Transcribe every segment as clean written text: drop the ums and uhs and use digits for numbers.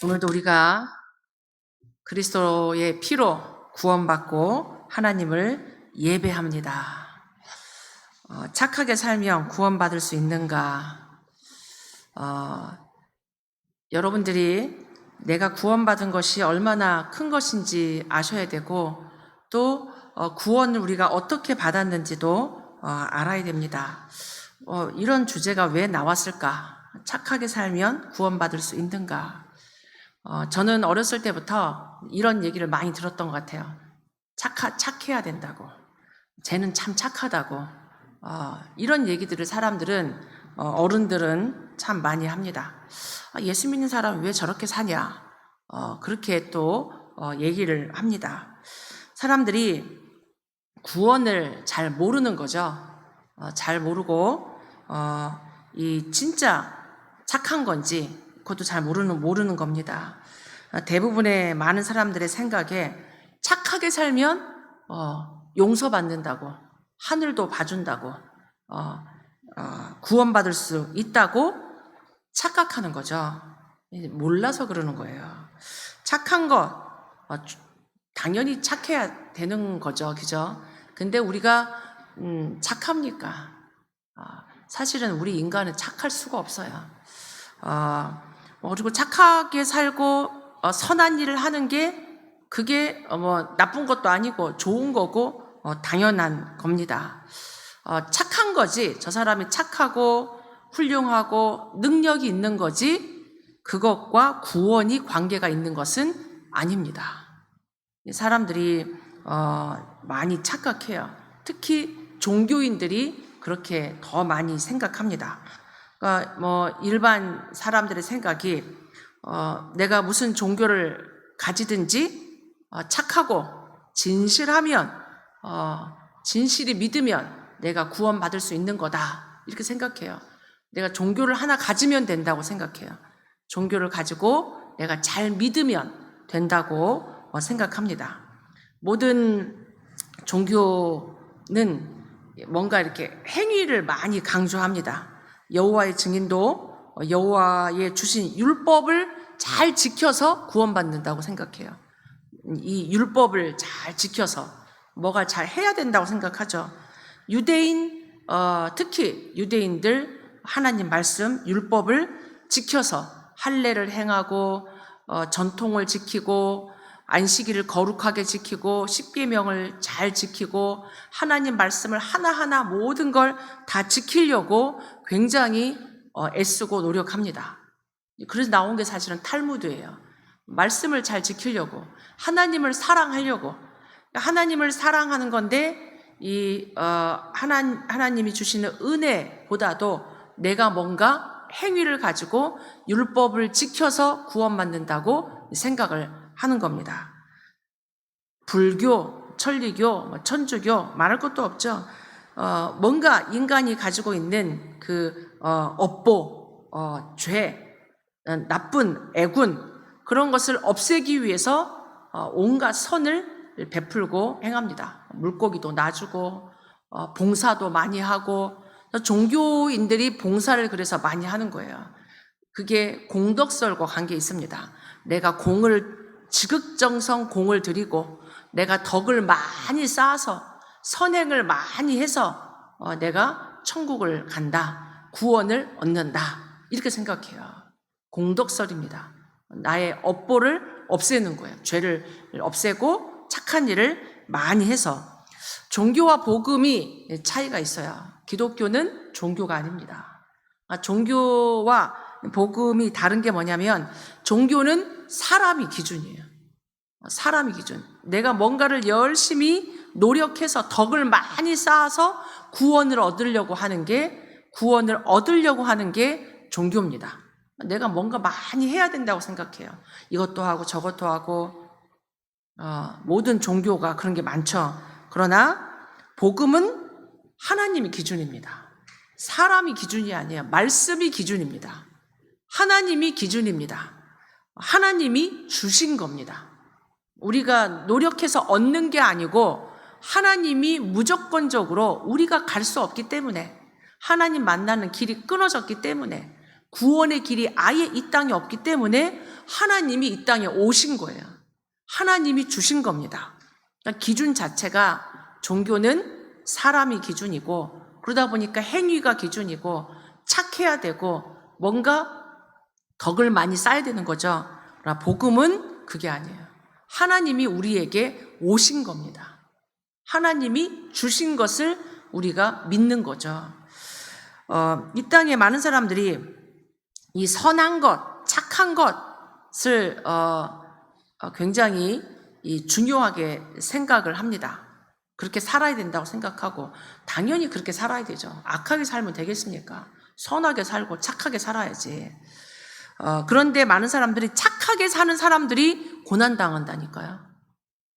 오늘도 우리가 그리스도의 피로 구원받고 하나님을 예배합니다. 착하게 살면 구원받을 수 있는가? 여러분들이 내가 구원받은 것이 얼마나 큰 것인지 아셔야 되고, 또 구원을 우리가 어떻게 받았는지도 알아야 됩니다. 이런 주제가 왜 나왔을까? 착하게 살면 구원받을 수 있는가? 저는 어렸을 때부터 이런 얘기를 많이 들었던 것 같아요. 착해야 된다고. 쟤는 참 착하다고. 이런 얘기들을 사람들은, 어른들은 참 많이 합니다. 예수 믿는 사람은 왜 저렇게 사냐? 그렇게 또 얘기를 합니다. 사람들이 구원을 잘 모르는 거죠. 잘 모르고, 이 진짜 착한 건지, 그것도 잘 모르는 겁니다. 대부분의 많은 사람들의 생각에 착하게 살면 용서받는다고, 하늘도 봐준다고, 구원받을 수 있다고 착각하는 거죠. 몰라서 그러는 거예요. 착한 거 당연히 착해야 되는 거죠, 그죠? 근데 우리가 착합니까? 사실은 우리 인간은 착할 수가 없어요. 그리고 착하게 살고 선한 일을 하는 게 그게 나쁜 것도 아니고 좋은 거고 당연한 겁니다. 착한 거지, 저 사람이 착하고 훌륭하고 능력이 있는 거지 그것과 구원이 관계가 있는 것은 아닙니다. 사람들이 많이 착각해요. 특히 종교인들이 그렇게 더 많이 생각합니다. 그러니까 일반 사람들의 생각이 내가 무슨 종교를 가지든지 착하고 진실하면 진실이 믿으면 내가 구원받을 수 있는 거다, 이렇게 생각해요. 내가 종교를 하나 가지면 된다고 생각해요. 종교를 가지고 내가 잘 믿으면 된다고 생각합니다. 모든 종교는 뭔가 이렇게 행위를 많이 강조합니다. 여호와의 증인도 여호와의 주신 율법을 잘 지켜서 구원받는다고 생각해요. 이 율법을 잘 지켜서 뭐가 잘 해야 된다고 생각하죠. 유대인, 특히 유대인들 하나님 말씀 율법을 지켜서 할례를 행하고 전통을 지키고 안식일을 거룩하게 지키고 십계명을 잘 지키고 하나님 말씀을 하나하나 모든 걸 다 지키려고 굉장히 애쓰고 노력합니다. 그래서 나온 게 사실은 탈무드예요. 말씀을 잘 지키려고, 하나님을 사랑하려고, 하나님을 사랑하는 건데 하나님이 주시는 은혜보다도 내가 뭔가 행위를 가지고 율법을 지켜서 구원받는다고 생각을 하는 겁니다. 불교, 천리교, 천주교 말할 것도 없죠. 뭔가 인간이 가지고 있는 그 업보, 죄, 나쁜 애군, 그런 것을 없애기 위해서 온갖 선을 베풀고 행합니다. 물고기도 놔주고 봉사도 많이 하고, 종교인들이 봉사를 그래서 많이 하는 거예요. 그게 공덕설과 관계 있습니다. 내가 지극정성 공을 들이고 내가 덕을 많이 쌓아서 선행을 많이 해서 내가 천국을 간다, 구원을 얻는다, 이렇게 생각해요. 공덕설입니다. 나의 업보를 없애는 거예요. 죄를 없애고 착한 일을 많이 해서. 종교와 복음이 차이가 있어요. 기독교는 종교가 아닙니다. 종교와 복음이 다른 게 뭐냐면, 종교는 사람이 기준이에요. 사람이 기준. 내가 뭔가를 열심히 노력해서 덕을 많이 쌓아서 구원을 얻으려고 하는 게 종교입니다. 내가 뭔가 많이 해야 된다고 생각해요. 이것도 하고 저것도 하고, 모든 종교가 그런 게 많죠. 그러나 복음은 하나님이 기준입니다. 사람이 기준이 아니에요. 말씀이 기준입니다. 하나님이 기준입니다. 하나님이 주신 겁니다. 우리가 노력해서 얻는 게 아니고 하나님이 무조건적으로, 우리가 갈 수 없기 때문에, 하나님 만나는 길이 끊어졌기 때문에 구원의 길이 아예 이 땅에 없기 때문에 하나님이 이 땅에 오신 거예요. 하나님이 주신 겁니다. 그러니까 기준 자체가 종교는 사람이 기준이고 그러다 보니까 행위가 기준이고 착해야 되고 뭔가 덕을 많이 쌓아야 되는 거죠. 그러나 복음은 그게 아니에요. 하나님이 우리에게 오신 겁니다. 하나님이 주신 것을 우리가 믿는 거죠. 이 땅에 많은 사람들이 이 선한 것, 착한 것을 굉장히 중요하게 생각을 합니다. 그렇게 살아야 된다고 생각하고 당연히 그렇게 살아야 되죠. 악하게 살면 되겠습니까? 선하게 살고 착하게 살아야지. 그런데 많은 사람들이 착하게 사는 사람들이 고난당한다니까요.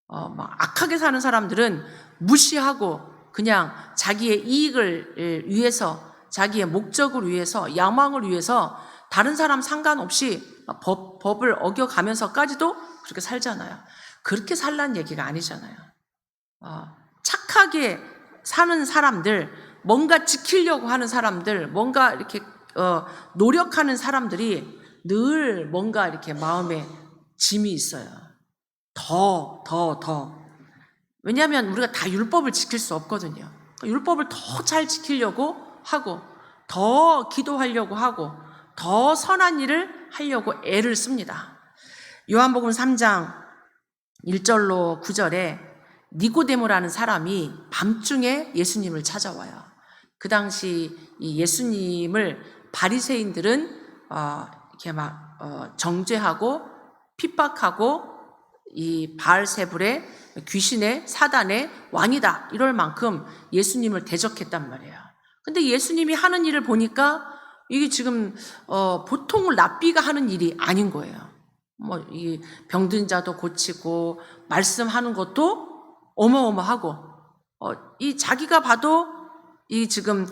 막 악하게 사는 사람들은 무시하고 그냥 자기의 이익을 위해서, 자기의 목적을 위해서, 야망을 위해서 다른 사람 상관없이 법을 어겨가면서까지도 그렇게 살잖아요. 그렇게 살라는 얘기가 아니잖아요. 착하게 사는 사람들, 뭔가 지키려고 하는 사람들, 뭔가 이렇게 노력하는 사람들이 늘 뭔가 이렇게 마음에 짐이 있어요. 더. 왜냐하면 우리가 다 율법을 지킬 수 없거든요. 율법을 더 잘 지키려고 하고, 더 기도하려고 하고, 더 선한 일을 하려고 애를 씁니다. 요한복음 3장 1절로 9절에 니고데모라는 사람이 밤중에 예수님을 찾아와요. 그 당시 이 예수님을 바리새인들은 이렇게 막 정죄하고 핍박하고 이 바알세불의 귀신의 사단의 왕이다 이럴 만큼 예수님을 대적했단 말이에요. 근데 예수님이 하는 일을 보니까 이게 지금 보통 랍비가 하는 일이 아닌 거예요. 뭐 이 병든 자도 고치고 말씀하는 것도 어마어마하고 이 자기가 봐도 이 지금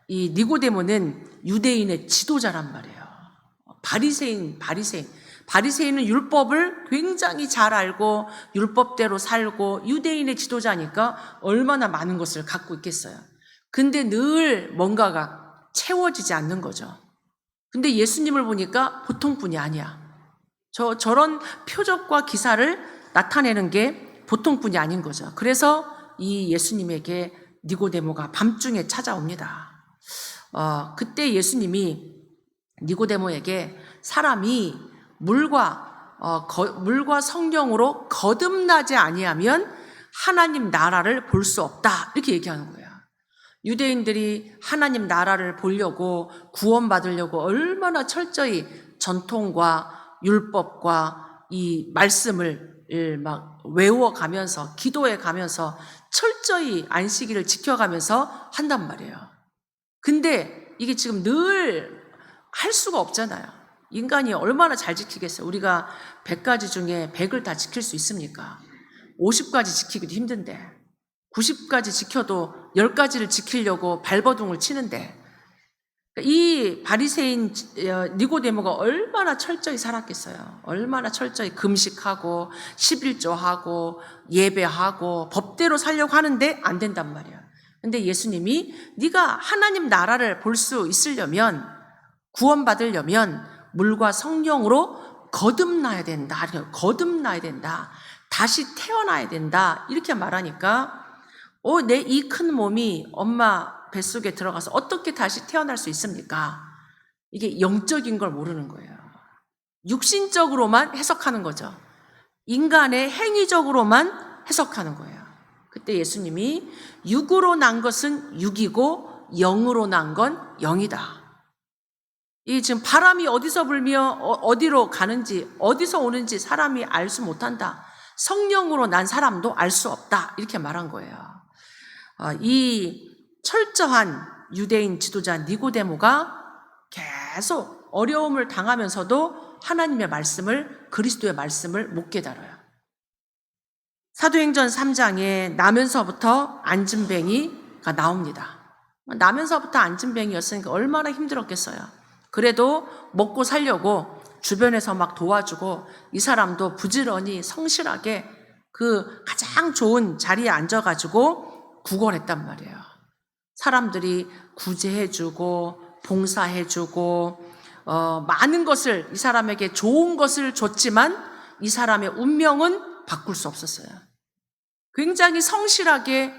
이 니고데모는 유대인의 지도자란 말이에요. 바리새인은 율법을 굉장히 잘 알고 율법대로 살고 유대인의 지도자니까 얼마나 많은 것을 갖고 있겠어요. 근데 늘 뭔가가 채워지지 않는 거죠. 근데 예수님을 보니까 보통 분이 아니야. 저런 표적과 기사를 나타내는 게 보통 분이 아닌 거죠. 그래서 이 예수님에게 니고데모가 밤중에 찾아옵니다. 그때 예수님이 니고데모에게 사람이 물과 성령으로 거듭나지 아니하면 하나님 나라를 볼 수 없다 이렇게 얘기하는 거예요. 유대인들이 하나님 나라를 보려고 구원받으려고 얼마나 철저히 전통과 율법과 이 말씀을 막 외워가면서 기도해 가면서 철저히 안식일을 지켜가면서 한단 말이에요. 근데 이게 지금 늘 할 수가 없잖아요. 인간이 얼마나 잘 지키겠어요. 우리가 100가지 중에 100을 다 지킬 수 있습니까? 50가지 지키기도 힘든데 90가지 지켜도 10가지를 지키려고 발버둥을 치는데 이 바리새인 니고데모가 얼마나 철저히 살았겠어요. 얼마나 철저히 금식하고 11조하고 예배하고 법대로 살려고 하는데 안 된단 말이에요. 근데 예수님이 네가 하나님 나라를 볼 수 있으려면 구원받으려면 물과 성령으로 거듭나야 된다. 거듭나야 된다. 다시 태어나야 된다. 이렇게 말하니까 내 이 큰 몸이 엄마 뱃속에 들어가서 어떻게 다시 태어날 수 있습니까? 이게 영적인 걸 모르는 거예요. 육신적으로만 해석하는 거죠. 인간의 행위적으로만 해석하는 거예요. 그때 예수님이 육으로 난 것은 육이고 영으로 난 건 영이다. 이 지금 바람이 어디서 불며 어디로 가는지 어디서 오는지 사람이 알 수 못한다. 성령으로 난 사람도 알 수 없다. 이렇게 말한 거예요. 이 철저한 유대인 지도자 니고데모가 계속 어려움을 당하면서도 하나님의 말씀을 그리스도의 말씀을 못 깨달아요. 사도행전 3장에 나면서부터 안진뱅이가 나옵니다. 나면서부터 안진뱅이였으니까 얼마나 힘들었겠어요. 그래도 먹고 살려고 주변에서 막 도와주고 이 사람도 부지런히 성실하게 그 가장 좋은 자리에 앉아가지고 구걸했단 말이에요. 사람들이 구제해주고 봉사해주고 많은 것을, 이 사람에게 좋은 것을 줬지만 이 사람의 운명은 바꿀 수 없었어요. 굉장히 성실하게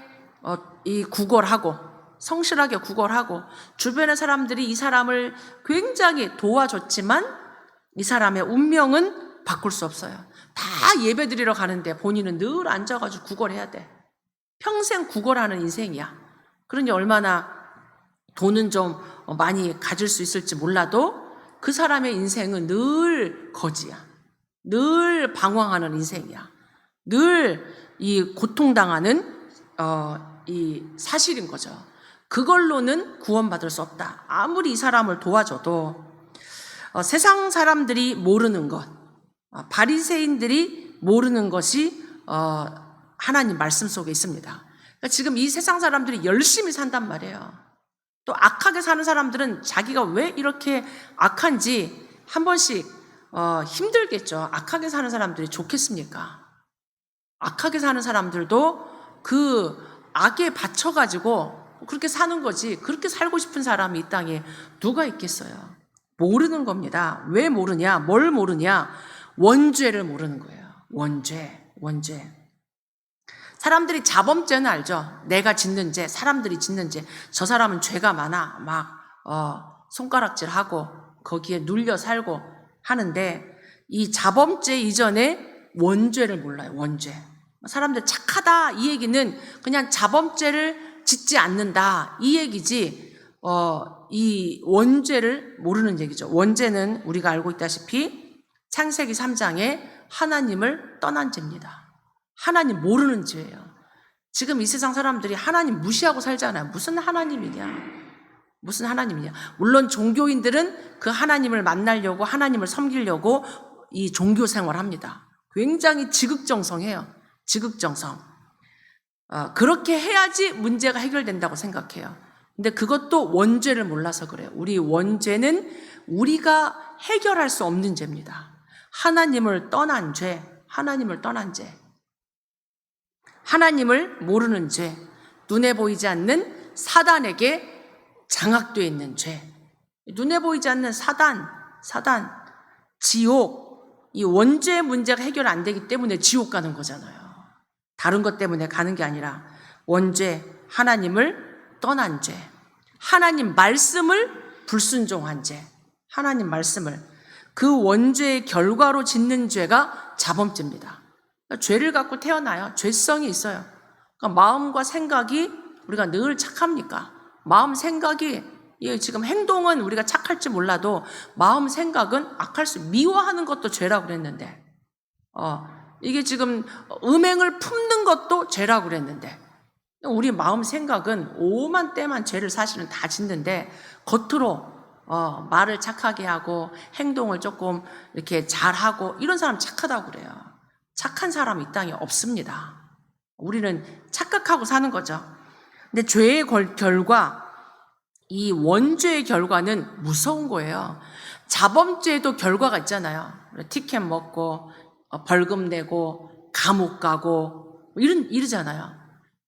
성실하게 구걸하고 주변의 사람들이 이 사람을 굉장히 도와줬지만 이 사람의 운명은 바꿀 수 없어요. 다 예배드리러 가는데 본인은 늘 앉아가지고 구걸해야 돼. 평생 구걸하는 인생이야. 그러니 얼마나 돈은 좀 많이 가질 수 있을지 몰라도 그 사람의 인생은 늘 거지야. 늘 방황하는 인생이야. 늘 이 고통당하는 이 사실인 거죠. 그걸로는 구원받을 수 없다. 아무리 이 사람을 도와줘도 세상 사람들이 모르는 것, 바리새인들이 모르는 것이 하나님 말씀 속에 있습니다. 그러니까 지금 이 세상 사람들이 열심히 산단 말이에요. 또 악하게 사는 사람들은 자기가 왜 이렇게 악한지 한 번씩 힘들겠죠. 악하게 사는 사람들이 좋겠습니까? 악하게 사는 사람들도 그 악에 받쳐가지고 그렇게 사는 거지, 그렇게 살고 싶은 사람이 이 땅에 누가 있겠어요? 모르는 겁니다. 왜 모르냐? 뭘 모르냐? 원죄를 모르는 거예요. 원죄. 사람들이 자범죄는 알죠. 내가 짓는 죄, 사람들이 짓는 죄. 저 사람은 죄가 많아. 막 손가락질하고 거기에 눌려 살고 하는데 이 자범죄 이전에 원죄를 몰라요. 원죄. 사람들 착하다 이 얘기는 그냥 자범죄를 짓지 않는다 이 얘기지 이 원죄를 모르는 얘기죠. 원죄는 우리가 알고 있다시피 창세기 3장에 하나님을 떠난 죄입니다. 하나님 모르는 죄예요. 지금 이 세상 사람들이 하나님 무시하고 살잖아요. 무슨 하나님이냐. 물론 종교인들은 그 하나님을 만나려고 하나님을 섬기려고 이 종교 생활합니다. 굉장히 지극정성해요. 그렇게 해야지 문제가 해결된다고 생각해요. 근데 그것도 원죄를 몰라서 그래요. 우리 원죄는 우리가 해결할 수 없는 죄입니다. 하나님을 떠난 죄. 하나님을 모르는 죄. 눈에 보이지 않는 사단에게 장악되어 있는 죄. 눈에 보이지 않는 사단, 지옥. 이 원죄의 문제가 해결 안 되기 때문에 지옥 가는 거잖아요. 다른 것 때문에 가는 게 아니라 원죄, 하나님을 떠난 죄, 하나님 말씀을 불순종한 죄, 하나님 말씀을 그 원죄의 결과로 짓는 죄가 자범죄입니다. 그러니까 죄를 갖고 태어나요. 죄성이 있어요. 그러니까 마음과 생각이 우리가 늘 착합니까? 마음 생각이 지금 행동은 우리가 착할지 몰라도 마음 생각은 악할 수 미워하는 것도 죄라고 그랬는데 이게 지금 음행을 품는 것도 죄라고 그랬는데 우리 마음 생각은 오만 때만 죄를 사실은 다 짓는데 겉으로 말을 착하게 하고 행동을 조금 이렇게 잘하고 이런 사람 착하다고 그래요. 착한 사람 이 땅에 없습니다. 우리는 착각하고 사는 거죠. 근데 죄의 결과, 이 원죄의 결과는 무서운 거예요. 자범죄에도 결과가 있잖아요. 티켓 먹고 벌금 내고 감옥 가고 이러잖아요.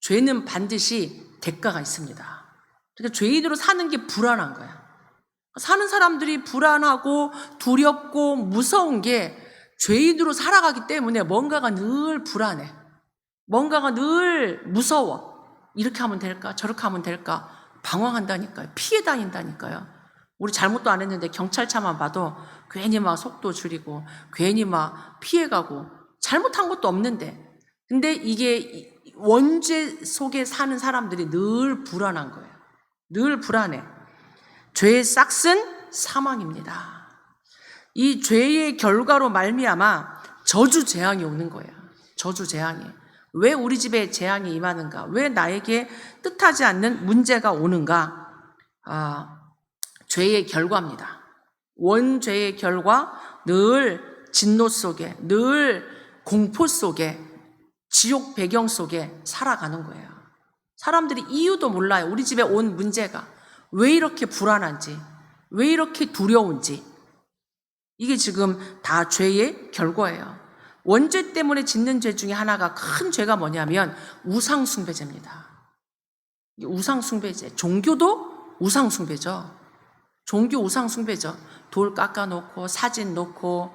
죄는 반드시 대가가 있습니다. 그러니까 죄인으로 사는 게 불안한 거야. 사는 사람들이 불안하고 두렵고 무서운 게 죄인으로 살아가기 때문에 뭔가가 늘 불안해. 뭔가가 늘 무서워. 이렇게 하면 될까? 저렇게 하면 될까? 방황한다니까요. 피해 다닌다니까요. 우리 잘못도 안 했는데 경찰차만 봐도 괜히 막 속도 줄이고 괜히 막 피해가고 잘못한 것도 없는데 근데 이게 원죄 속에 사는 사람들이 늘 불안한 거예요. 늘 불안해. 죄의 싹은 사망입니다. 이 죄의 결과로 말미암아 저주 재앙이 오는 거예요. 저주 재앙이. 왜 우리 집에 재앙이 임하는가? 왜 나에게 뜻하지 않는 문제가 오는가? 죄의 결과입니다. 원죄의 결과 늘 진노 속에, 늘 공포 속에, 지옥 배경 속에 살아가는 거예요. 사람들이 이유도 몰라요. 우리 집에 온 문제가 왜 이렇게 불안한지, 왜 이렇게 두려운지. 이게 지금 다 죄의 결과예요. 원죄 때문에 짓는 죄 중에 하나가 큰 죄가 뭐냐면 우상숭배죄입니다. 우상숭배죄. 종교도 우상숭배죠. 종교 우상 숭배죠. 돌 깎아놓고 사진 놓고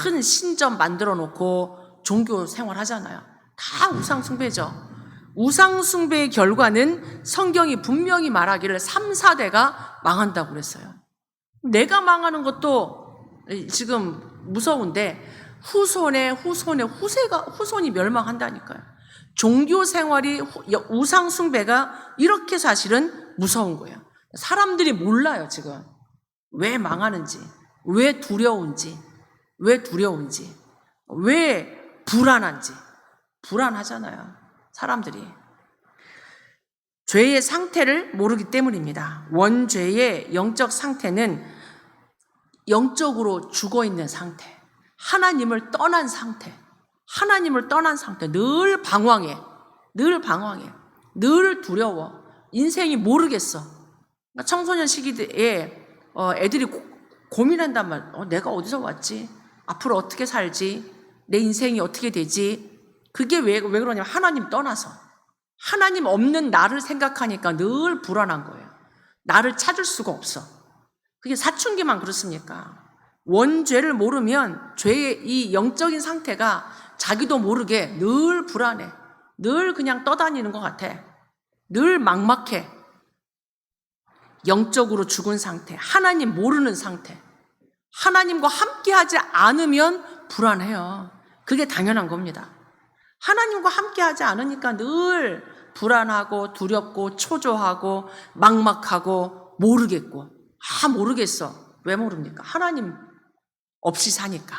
큰 신전 만들어 놓고 종교 생활 하잖아요. 다 우상 숭배죠. 우상 숭배의 결과는 성경이 분명히 말하기를 3, 4대가 망한다고 그랬어요. 내가 망하는 것도 지금 무서운데 후손이 멸망한다니까요. 종교 생활이 우상 숭배가 이렇게 사실은 무서운 거예요. 사람들이 몰라요, 지금. 왜 망하는지, 왜 두려운지, 왜 불안한지. 불안하잖아요, 사람들이. 죄의 상태를 모르기 때문입니다. 원죄의 영적 상태는 영적으로 죽어있는 상태, 하나님을 떠난 상태, 늘 방황해, 늘 두려워, 인생이 모르겠어. 청소년 시기에 애들이 고민한단 말. 내가 어디서 왔지? 앞으로 어떻게 살지? 내 인생이 어떻게 되지? 그게 왜 그러냐면 하나님 떠나서, 하나님 없는 나를 생각하니까 늘 불안한 거예요. 나를 찾을 수가 없어. 그게 사춘기만 그렇습니까? 원죄를 모르면 죄의 이 영적인 상태가 자기도 모르게 늘 불안해. 늘 그냥 떠다니는 것 같아. 늘 막막해. 영적으로 죽은 상태, 하나님 모르는 상태. 하나님과 함께하지 않으면 불안해요. 그게 당연한 겁니다. 하나님과 함께하지 않으니까 늘 불안하고 두렵고 초조하고 막막하고 모르겠고. 모르겠어. 왜 모릅니까? 하나님 없이 사니까.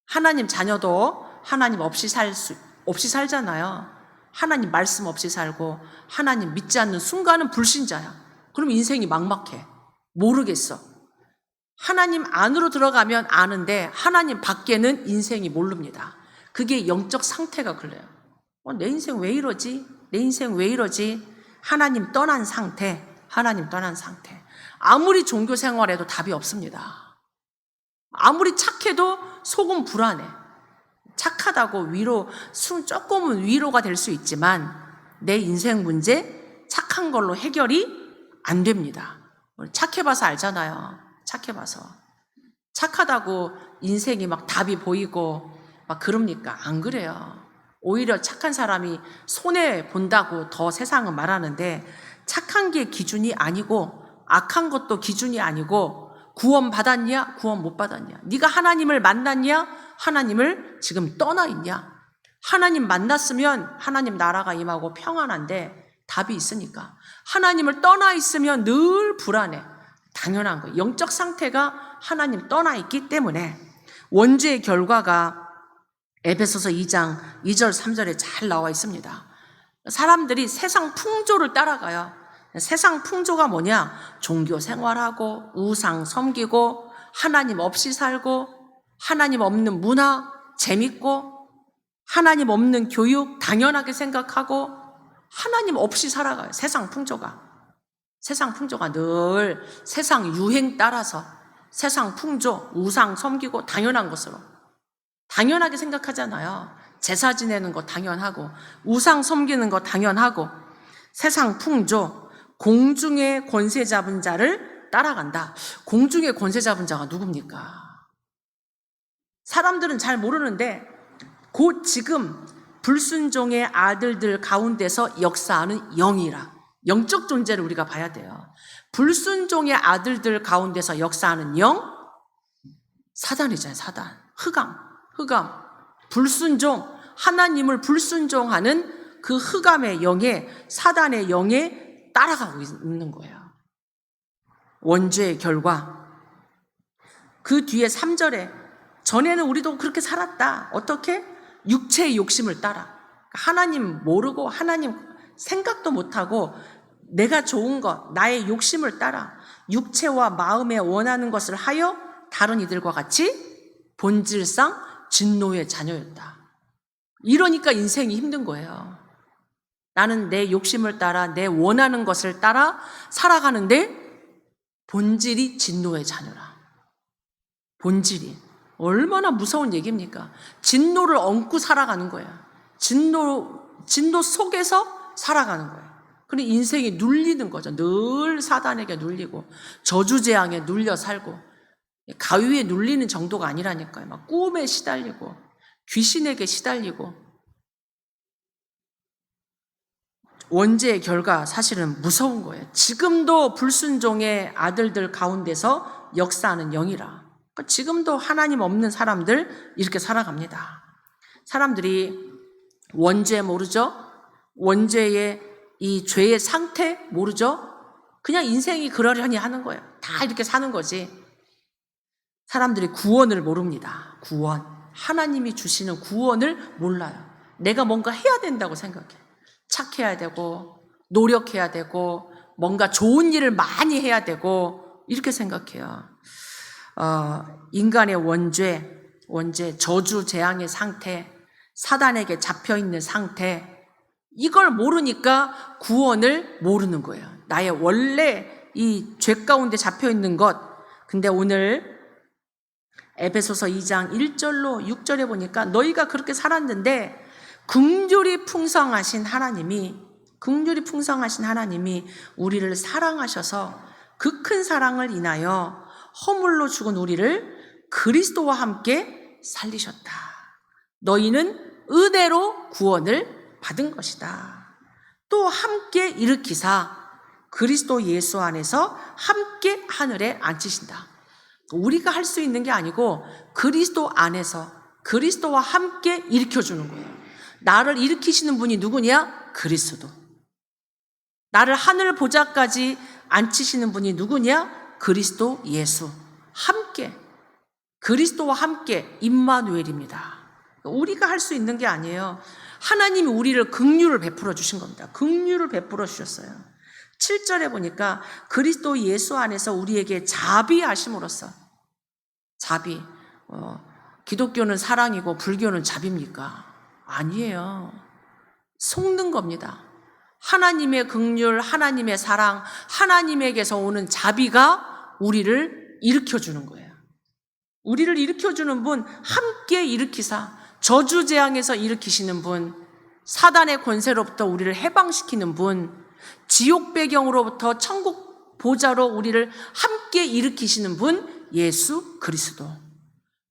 하나님 자녀도 하나님 없이 살잖아요. 하나님 말씀 없이 살고 하나님 믿지 않는 순간은 불신자야. 그럼 인생이 막막해. 모르겠어. 하나님 안으로 들어가면 아는데 하나님 밖에는 인생이 모릅니다. 그게 영적 상태가 그래요. 내 인생 왜 이러지? 하나님 떠난 상태. 아무리 종교 생활해도 답이 없습니다. 아무리 착해도 속은 불안해. 착하다고 조금은 위로가 될 수 있지만 내 인생 문제 착한 걸로 해결이 안 됩니다. 착해봐서 알잖아요. 착하다고 인생이 막 답이 보이고 막 그럽니까? 안 그래요. 오히려 착한 사람이 손해 본다고 더 세상은 말하는데, 착한 게 기준이 아니고 악한 것도 기준이 아니고, 구원 받았냐 구원 못 받았냐, 네가 하나님을 만났냐 하나님을 지금 떠나 있냐. 하나님 만났으면 하나님 나라가 임하고 평안한데 답이 있으니까. 하나님을 떠나 있으면 늘 불안해. 당연한 거예요. 영적 상태가 하나님 떠나 있기 때문에. 원죄의 결과가 에베소서 2장 2절 3절에 잘 나와 있습니다. 사람들이 세상 풍조를 따라가요. 세상 풍조가 뭐냐? 종교 생활하고 우상 섬기고 하나님 없이 살고 하나님 없는 문화 재밌고 하나님 없는 교육 당연하게 생각하고 하나님 없이 살아가요. 세상 풍조가 늘 세상 유행 따라서 세상 풍조, 우상 섬기고 당연한 것으로 당연하게 생각하잖아요. 제사 지내는 거 당연하고 우상 섬기는 거 당연하고 세상 풍조, 공중의 권세 잡은 자를 따라간다. 공중의 권세 잡은 자가 누굽니까? 사람들은 잘 모르는데 곧 지금 불순종의 아들들 가운데서 역사하는 영이라. 영적 존재를 우리가 봐야 돼요. 불순종의 아들들 가운데서 역사하는 영? 사단이잖아요. 사단. 흑암. 불순종, 하나님을 불순종하는 그 흑암의 영에, 사단의 영에 따라가고 있는 거예요. 원죄의 결과. 그 뒤에 3절에 전에는 우리도 그렇게 살았다. 어떻게? 육체의 욕심을 따라. 하나님 모르고 하나님 생각도 못하고 내가 좋은 것, 나의 욕심을 따라 육체와 마음에 원하는 것을 하여 다른 이들과 같이 본질상 진노의 자녀였다. 이러니까 인생이 힘든 거예요. 나는 내 욕심을 따라 내 원하는 것을 따라 살아가는데 본질이 진노의 자녀라. 본질이. 얼마나 무서운 얘기입니까? 진노를 얹고 살아가는 거예요. 진노 속에서 살아가는 거예요. 그런 인생이 눌리는 거죠. 늘 사단에게 눌리고 저주재앙에 눌려 살고 가위에 눌리는 정도가 아니라니까요. 막 꿈에 시달리고 귀신에게 시달리고. 원죄의 결과 사실은 무서운 거예요. 지금도 불순종의 아들들 가운데서 역사하는 영이라. 그러니까 지금도 하나님 없는 사람들 이렇게 살아갑니다. 사람들이 원죄 모르죠? 원죄의 이 죄의 상태 모르죠? 그냥 인생이 그러려니 하는 거예요. 다 이렇게 사는 거지. 사람들이 구원을 모릅니다. 구원. 하나님이 주시는 구원을 몰라요. 내가 뭔가 해야 된다고 생각해. 착해야 되고 노력해야 되고 뭔가 좋은 일을 많이 해야 되고 이렇게 생각해요. 인간의 원죄, 저주 재앙의 상태, 사단에게 잡혀있는 상태, 이걸 모르니까 구원을 모르는 거예요. 나의 원래 이 죄 가운데 잡혀있는 것. 근데 오늘 에베소서 2장 1절로 6절에 보니까 너희가 그렇게 살았는데 긍휼이 풍성하신 하나님이 우리를 사랑하셔서 그 큰 사랑을 인하여 허물로 죽은 우리를 그리스도와 함께 살리셨다. 너희는 은혜로 구원을 받은 것이다. 또 함께 일으키사 그리스도 예수 안에서 함께 하늘에 앉히신다. 우리가 할 수 있는 게 아니고 그리스도 안에서 그리스도와 함께 일으켜주는 거예요. 나를 일으키시는 분이 누구냐? 그리스도. 나를 하늘 보좌까지 앉히시는 분이 누구냐? 그리스도 예수. 함께. 그리스도와 함께 임마누엘입니다. 우리가 할 수 있는 게 아니에요. 하나님이 우리를 긍휼을 베풀어 주신 겁니다. 긍휼을 베풀어 주셨어요. 7절에 보니까 그리스도 예수 안에서 우리에게 자비하심으로써. 자비. 기독교는 사랑이고 불교는 자비입니까? 아니에요. 속는 겁니다. 하나님의 긍휼, 하나님의 사랑, 하나님에게서 오는 자비가 우리를 일으켜주는 거예요. 우리를 일으켜주는 분, 함께 일으키사, 저주재앙에서 일으키시는 분, 사단의 권세로부터 우리를 해방시키는 분, 지옥 배경으로부터 천국 보좌로 우리를 함께 일으키시는 분, 예수 그리스도.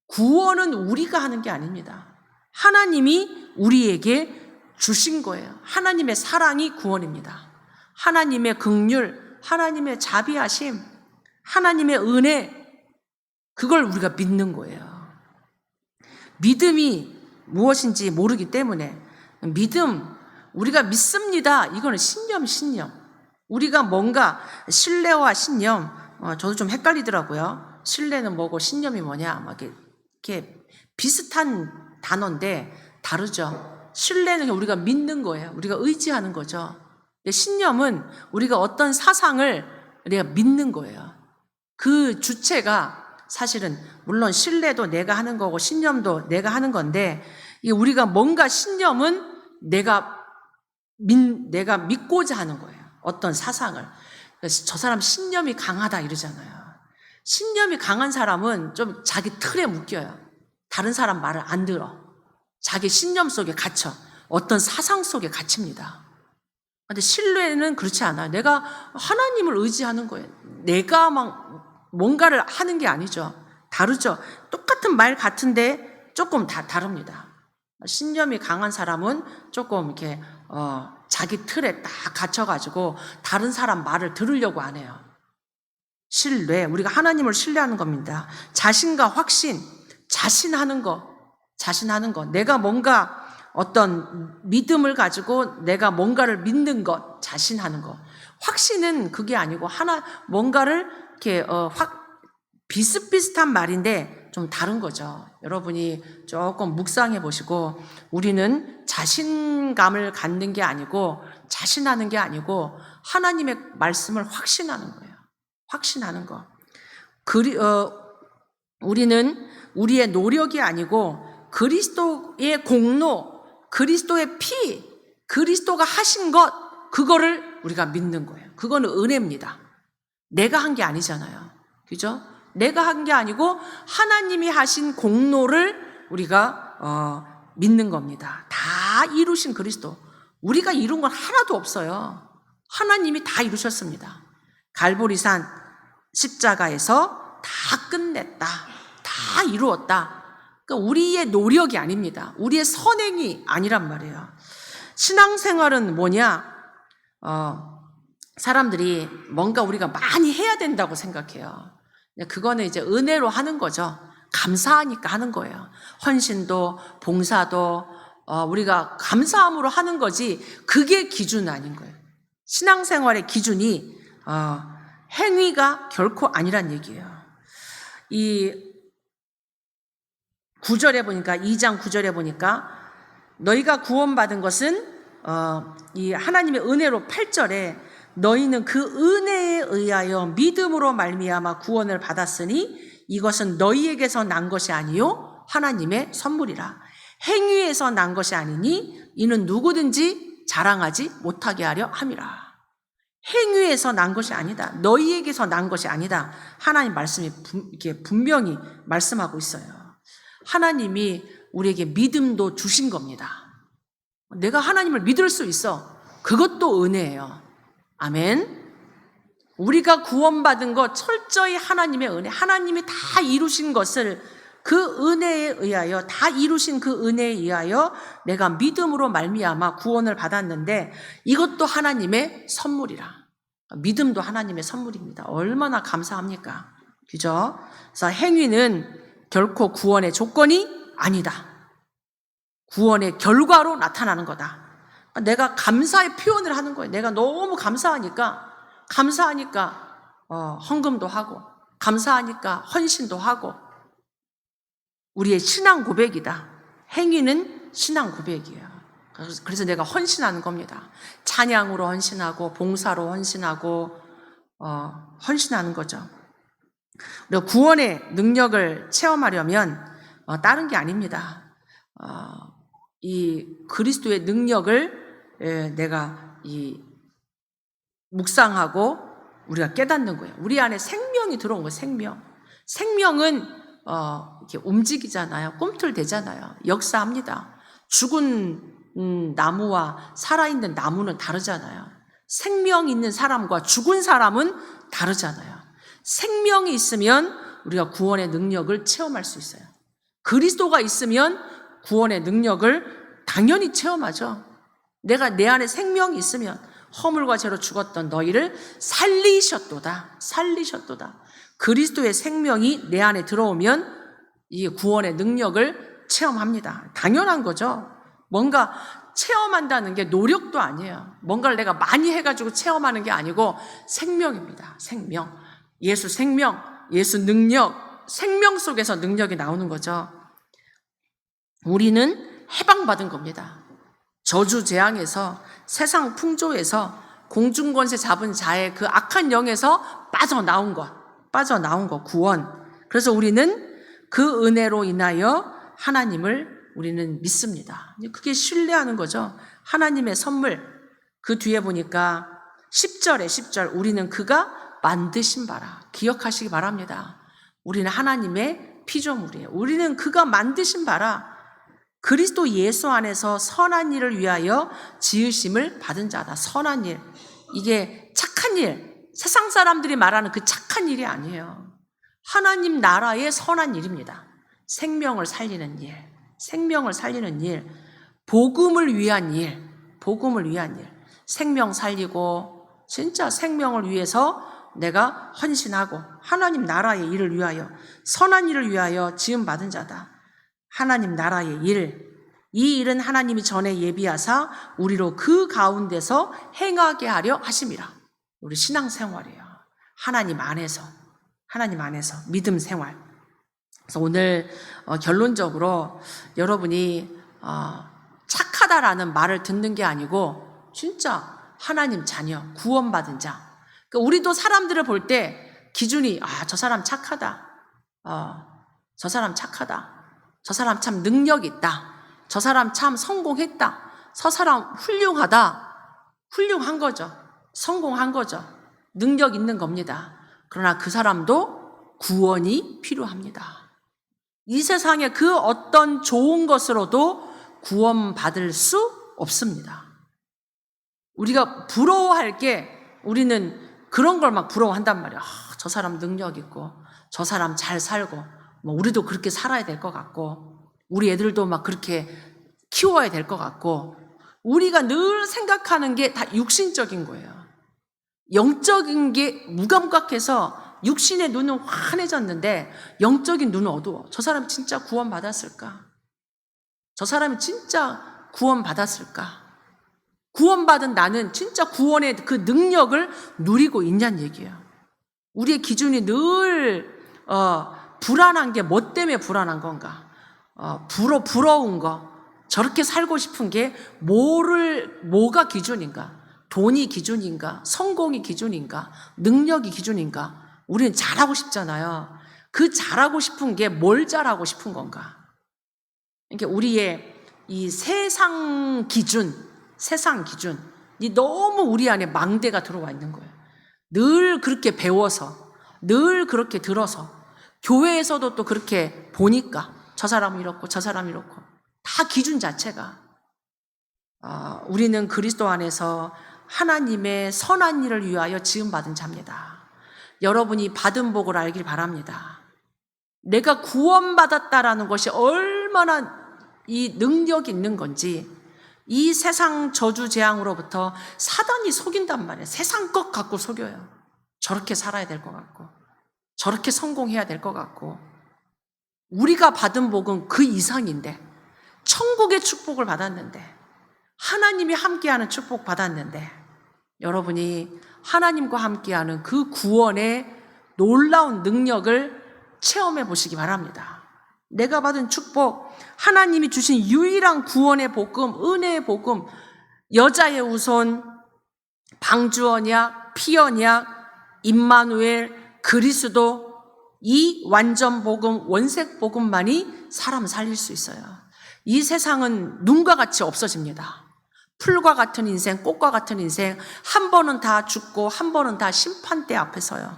구원은 우리가 하는 게 아닙니다. 하나님이 우리에게 주신 거예요. 하나님의 사랑이 구원입니다. 하나님의 긍휼, 하나님의 자비하심, 하나님의 은혜, 그걸 우리가 믿는 거예요. 믿음이 무엇인지 모르기 때문에 믿음, 우리가 믿습니다. 이거는 신념. 우리가 뭔가 신뢰와 신념, 저도 좀 헷갈리더라고요. 신뢰는 뭐고 신념이 뭐냐, 막 이렇게 비슷한 단어인데 다르죠. 신뢰는 우리가 믿는 거예요. 우리가 의지하는 거죠. 신념은 우리가 어떤 사상을 우리가 믿는 거예요. 그 주체가 사실은 물론 신뢰도 내가 하는 거고 신념도 내가 하는 건데, 우리가 뭔가 신념은 내가 믿고자 하는 거예요. 어떤 사상을. 저 사람 신념이 강하다 이러잖아요. 신념이 강한 사람은 좀 자기 틀에 묶여요. 다른 사람 말을 안 들어. 자기 신념 속에 갇혀. 어떤 사상 속에 갇힙니다. 근데 신뢰는 그렇지 않아요. 내가 하나님을 의지하는 거예요. 내가 막 뭔가를 하는 게 아니죠. 다르죠. 똑같은 말 같은데 조금 다 다릅니다. 신념이 강한 사람은 조금 이렇게 자기 틀에 딱 갇혀가지고 다른 사람 말을 들으려고 안 해요. 신뢰, 우리가 하나님을 신뢰하는 겁니다. 자신과 확신, 자신하는 거. 내가 뭔가 어떤 믿음을 가지고 내가 뭔가를 믿는 것, 자신하는 것. 확신은 그게 아니고 뭔가를 이렇게 비슷비슷한 말인데 좀 다른 거죠. 여러분이 조금 묵상해 보시고, 우리는 자신감을 갖는 게 아니고 자신하는 게 아니고 하나님의 말씀을 확신하는 거예요. 확신하는 거. 우리는 우리의 노력이 아니고 그리스도의 공로, 그리스도의 피, 그리스도가 하신 것, 그거를 우리가 믿는 거예요. 그거는 은혜입니다. 내가 한 게 아니잖아요. 그죠? 내가 한 게 아니고 하나님이 하신 공로를 우리가 믿는 겁니다. 다 이루신 그리스도. 우리가 이룬 건 하나도 없어요. 하나님이 다 이루셨습니다. 갈보리산 십자가에서 다 끝냈다. 다 이루었다. 그러니까 우리의 노력이 아닙니다. 우리의 선행이 아니란 말이에요. 신앙생활은 뭐냐? 사람들이 뭔가 우리가 많이 해야 된다고 생각해요. 그거는 이제 은혜로 하는 거죠. 감사하니까 하는 거예요. 헌신도, 봉사도, 우리가 감사함으로 하는 거지, 그게 기준은 아닌 거예요. 신앙생활의 기준이, 행위가 결코 아니란 얘기예요. 이 9절에 보니까, 2장 9절에 보니까, 너희가 구원받은 것은, 이 하나님의 은혜로 8절에, 너희는 그 은혜에 의하여 믿음으로 말미암아 구원을 받았으니 이것은 너희에게서 난 것이 아니요 하나님의 선물이라. 행위에서 난 것이 아니니 이는 누구든지 자랑하지 못하게 하려 함이라. 행위에서 난 것이 아니다. 너희에게서 난 것이 아니다. 하나님 말씀이 이렇게 분명히 말씀하고 있어요. 하나님이 우리에게 믿음도 주신 겁니다. 내가 하나님을 믿을 수 있어. 그것도 은혜예요. 아멘. 우리가 구원받은 것 철저히 하나님의 은혜, 하나님이 다 이루신 것을 그 은혜에 의하여, 다 이루신 그 은혜에 의하여 내가 믿음으로 말미암아 구원을 받았는데 이것도 하나님의 선물이라. 믿음도 하나님의 선물입니다. 얼마나 감사합니까? 그죠? 그래서 행위는 결코 구원의 조건이 아니다. 구원의 결과로 나타나는 거다. 내가 감사의 표현을 하는 거예요. 내가 너무 감사하니까 헌금도 하고, 감사하니까 헌신도 하고, 우리의 신앙 고백이다. 행위는 신앙 고백이에요. 그래서 내가 헌신하는 겁니다. 찬양으로 헌신하고, 봉사로 헌신하고, 헌신하는 거죠. 우리가 구원의 능력을 체험하려면 다른 게 아닙니다. 이 그리스도의 능력을 내가 묵상하고 우리가 깨닫는 거예요. 우리 안에 생명이 들어온 거예요. 생명은 이렇게 움직이잖아요. 꿈틀대잖아요. 역사합니다. 죽은 나무와 살아있는 나무는 다르잖아요. 생명 있는 사람과 죽은 사람은 다르잖아요. 생명이 있으면 우리가 구원의 능력을 체험할 수 있어요. 그리스도가 있으면 구원의 능력을 당연히 체험하죠. 내가 내 안에 생명이 있으면 허물과 죄로 죽었던 너희를 살리셨도다. 그리스도의 생명이 내 안에 들어오면 이 구원의 능력을 체험합니다. 당연한 거죠. 뭔가 체험한다는 게 노력도 아니에요. 뭔가를 내가 많이 해가지고 체험하는 게 아니고 생명입니다. 생명. 예수 생명, 예수 능력, 생명 속에서 능력이 나오는 거죠. 우리는 해방받은 겁니다. 저주 재앙에서, 세상 풍조에서, 공중권세 잡은 자의 그 악한 영에서 빠져나온 것, 구원. 그래서 우리는 그 은혜로 인하여 하나님을 우리는 믿습니다. 그게 신뢰하는 거죠. 하나님의 선물. 그 뒤에 보니까 10절 우리는 그가 만드신 바라. 기억하시기 바랍니다. 우리는 하나님의 피조물이에요. 우리는 그가 만드신 바라. 그리스도 예수 안에서 선한 일을 위하여 지으심을 받은 자다. 선한 일. 이게 착한 일. 세상 사람들이 말하는 그 착한 일이 아니에요. 하나님 나라의 선한 일입니다. 생명을 살리는 일. 복음을 위한 일. 생명 살리고 진짜 생명을 위해서 내가 헌신하고 하나님 나라의 일을 위하여, 선한 일을 위하여 지음받은 자다. 하나님 나라의 일, 이 일은 하나님이 전에 예비하사 우리로 그 가운데서 행하게 하려 하심이라. 우리 신앙생활이에요. 하나님 안에서 믿음 생활. 그래서 오늘 결론적으로 여러분이 착하다라는 말을 듣는 게 아니고 진짜 하나님 자녀, 구원받은 자. 그러니까 우리도 사람들을 볼 때 기준이 저 사람 착하다. 저 사람 착하다. 저 사람 참 능력 있다. 저 사람 참 성공했다. 저 사람 훌륭한 거죠. 성공한 거죠. 능력 있는 겁니다. 그러나 그 사람도 구원이 필요합니다. 이 세상에 그 어떤 좋은 것으로도 구원받을 수 없습니다. 우리가 부러워할 게 우리는 그런 걸 막 부러워한단 말이야. 저 사람 능력 있고 저 사람 잘 살고 뭐 우리도 그렇게 살아야 될 것 같고 우리 애들도 막 그렇게 키워야 될 것 같고 우리가 늘 생각하는 게 다 육신적인 거예요. 영적인 게 무감각해서 육신의 눈은 환해졌는데 영적인 눈은 어두워. 저 사람이 진짜 구원받았을까? 저 사람이 진짜 구원받았을까? 구원받은 나는 진짜 구원의 그 능력을 누리고 있냐는 얘기예요. 우리의 기준이 늘 불안한 게 뭐 때문에 불안한 건가? 부러운 거, 저렇게 살고 싶은 게 뭐가 기준인가? 돈이 기준인가? 성공이 기준인가? 능력이 기준인가? 우리는 잘하고 싶잖아요. 그 잘하고 싶은 게 뭘 잘하고 싶은 건가? 그러니까 우리의 이 세상이 너무 우리 안에 망대가 들어와 있는 거예요. 늘 그렇게 배워서, 늘 그렇게 들어서, 교회에서도 또 그렇게 보니까 저 사람은 이렇고 저 사람은 이렇고 다 기준 자체가 우리는 그리스도 안에서 하나님의 선한 일을 위하여 지음받은 자입니다. 여러분이 받은 복을 알길 바랍니다. 내가 구원받았다라는 것이 얼마나 이 능력이 있는 건지 이 세상 저주 재앙으로부터 사단이 속인단 말이에요. 세상 것 갖고 속여요. 저렇게 살아야 될 것 같고 저렇게 성공해야 될 것 같고 우리가 받은 복은 그 이상인데 천국의 축복을 받았는데 하나님이 함께하는 축복 받았는데 여러분이 하나님과 함께하는 그 구원의 놀라운 능력을 체험해 보시기 바랍니다. 내가 받은 축복, 하나님이 주신 유일한 구원의 복음, 은혜의 복음, 여자의 후손, 방주언약, 피언약, 임마누엘, 그리스도, 이 완전 복음, 원색 복음만이 사람 살릴 수 있어요. 이 세상은 눈과 같이 없어집니다. 풀과 같은 인생, 꽃과 같은 인생, 한 번은 다 죽고 한 번은 다 심판대 앞에 서요.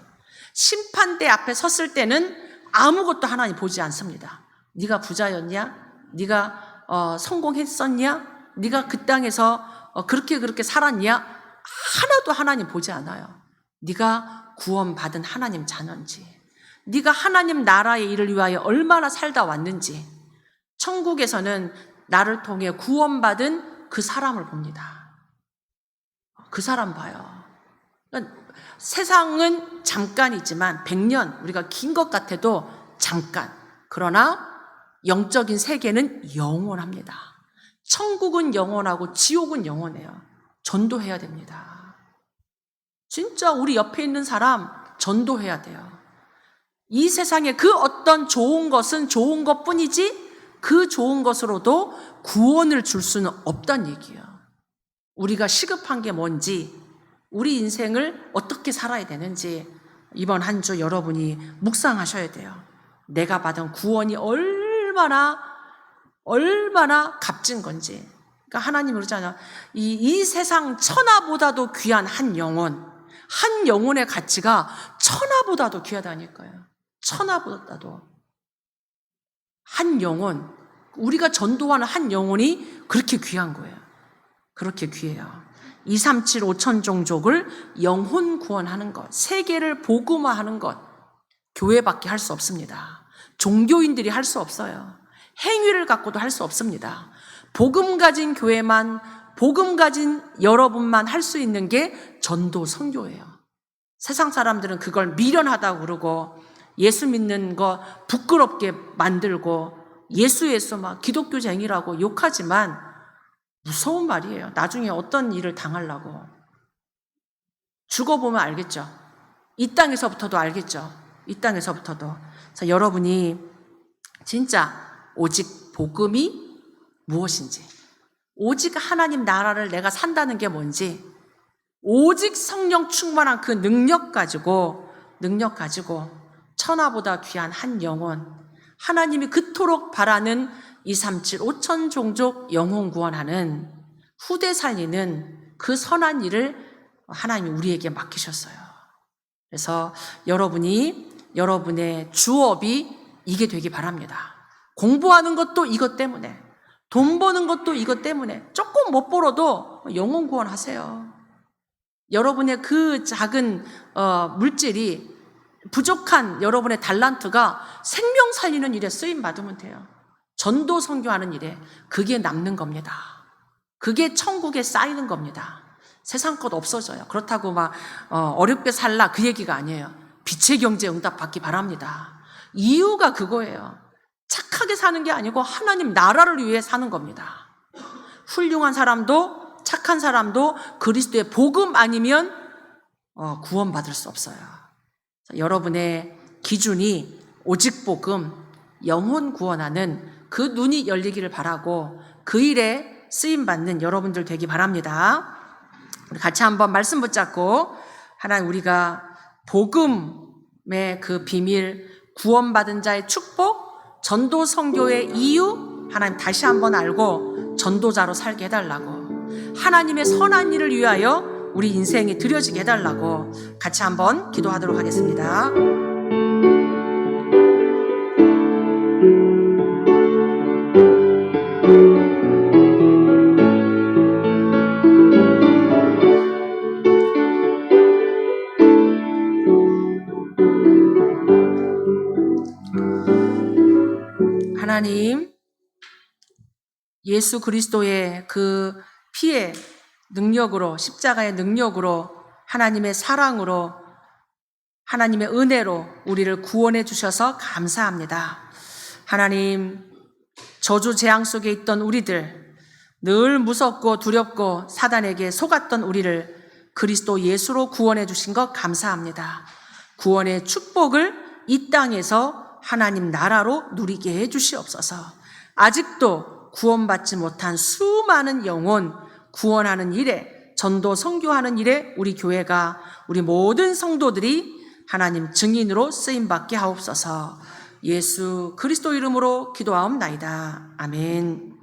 심판대 앞에 섰을 때는 아무것도 하나님 보지 않습니다. 네가 부자였냐? 네가 성공했었냐? 네가 그 땅에서 그렇게 살았냐? 하나도 하나님 보지 않아요. 네가 구원받은 하나님 자녀인지, 네가 하나님 나라의 일을 위하여 얼마나 살다 왔는지, 천국에서는 나를 통해 구원받은 그 사람을 봅니다. 그 사람 봐요. 그러니까 세상은 잠깐이지만 100년 우리가 긴 것 같아도 잠깐. 그러나 영적인 세계는 영원합니다. 천국은 영원하고 지옥은 영원해요. 전도해야 됩니다. 진짜 우리 옆에 있는 사람 전도해야 돼요. 이 세상에 그 어떤 좋은 것은 좋은 것뿐이지 그 좋은 것으로도 구원을 줄 수는 없다는 얘기예요. 우리가 시급한 게 뭔지, 우리 인생을 어떻게 살아야 되는지 이번 한 주 여러분이 묵상하셔야 돼요. 내가 받은 구원이 얼마나 값진 건지. 그러니까 하나님이 그러잖아요. 이 세상 천하보다도 귀한 한 영혼의 가치가 천하보다도 귀하다니까요. 천하보다도. 한 영혼, 우리가 전도하는 한 영혼이 그렇게 귀한 거예요. 그렇게 귀해요. 237 5천 종족을 영혼 구원하는 것, 세계를 복음화하는 것, 교회밖에 할 수 없습니다. 종교인들이 할 수 없어요. 행위를 갖고도 할 수 없습니다. 복음 가진 교회만, 복음 가진 여러분만 할 수 있는 게 전도 선교예요. 세상 사람들은 그걸 미련하다고 그러고 예수 믿는 거 부끄럽게 만들고 예수 막 기독교쟁이라고 욕하지만 무서운 말이에요. 나중에 어떤 일을 당하려고. 죽어보면 알겠죠. 이 땅에서부터도 알겠죠. 이 땅에서부터도. 그래서 여러분이 진짜 오직 복음이 무엇인지, 오직 하나님 나라를 내가 산다는 게 뭔지, 오직 성령 충만한 그 능력 가지고 천하보다 귀한 한 영혼, 하나님이 그토록 바라는 237 5천 종족 영혼 구원하는 후대 살리는 그 선한 일을 하나님이 우리에게 맡기셨어요. 그래서 여러분의 주업이 이게 되기 바랍니다. 공부하는 것도 이것 때문에, 돈 버는 것도 이것 때문에. 조금 못 벌어도 영혼 구원하세요. 여러분의 그 작은 물질이, 부족한 여러분의 달란트가 생명 살리는 일에 쓰임 받으면 돼요. 전도 선교하는 일에 그게 남는 겁니다. 그게 천국에 쌓이는 겁니다. 세상 것 없어져요. 그렇다고 막 어렵게 살라 그 얘기가 아니에요. 빛의 경제 응답 받기 바랍니다. 이유가 그거예요. 착하게 사는 게 아니고 하나님 나라를 위해 사는 겁니다. 훌륭한 사람도 착한 사람도 그리스도의 복음 아니면 구원받을 수 없어요. 여러분의 기준이 오직 복음, 영혼 구원하는 그 눈이 열리기를 바라고 그 일에 쓰임받는 여러분들 되기 바랍니다. 우리 같이 한번 말씀 붙잡고 하나님, 우리가 복음의 그 비밀, 구원받은 자의 축복, 전도 선교의 이유 하나님 다시 한번 알고 전도자로 살게 해달라고, 하나님의 선한 일을 위하여 우리 인생이 드려지게 해달라고 같이 한번 기도하도록 하겠습니다. 하나님, 예수 그리스도의 그 피의 능력으로, 십자가의 능력으로, 하나님의 사랑으로, 하나님의 은혜로 우리를 구원해 주셔서 감사합니다. 하나님, 저주 재앙 속에 있던 우리들, 늘 무섭고 두렵고 사단에게 속았던 우리를 그리스도 예수로 구원해 주신 것 감사합니다. 구원의 축복을 이 땅에서 하나님 나라로 누리게 해 주시옵소서. 아직도 구원받지 못한 수많은 영혼 구원하는 일에, 전도 선교하는 일에 우리 교회가, 우리 모든 성도들이 하나님 증인으로 쓰임받게 하옵소서. 예수 그리스도 이름으로 기도하옵나이다. 아멘.